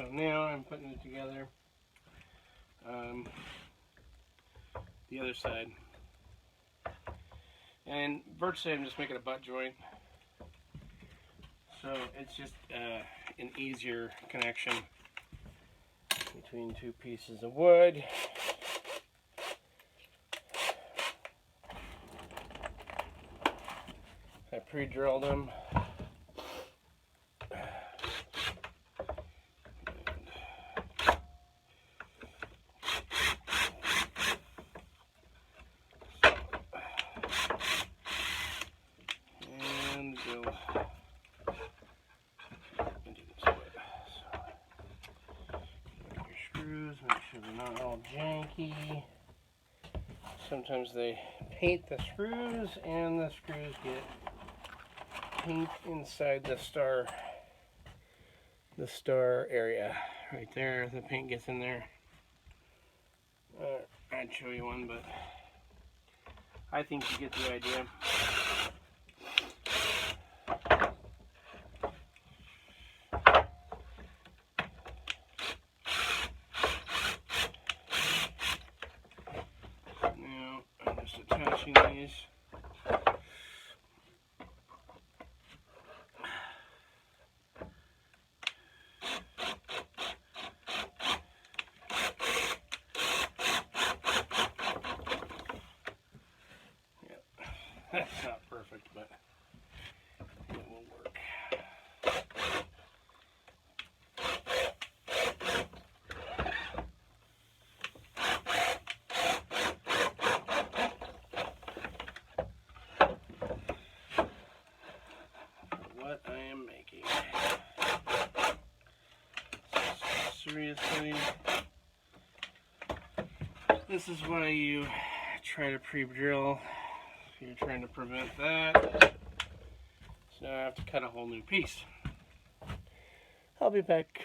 So now I'm putting it together the other side. And virtually I'm just making a butt joint. So it's just an easier connection between two pieces of wood. I pre-drilled them. And go into this way. So, your screws, make sure they're not all janky. Sometimes they paint the screws and the screws get paint inside the star area right there. The paint gets in there. I'd show you one, but I think you get the idea. Now I'm just attaching these. That's not perfect, but it will work. What I am making. Seriously, this is why you try to pre-drill. You're trying to prevent that. So now I have to cut a whole new piece. I'll be back.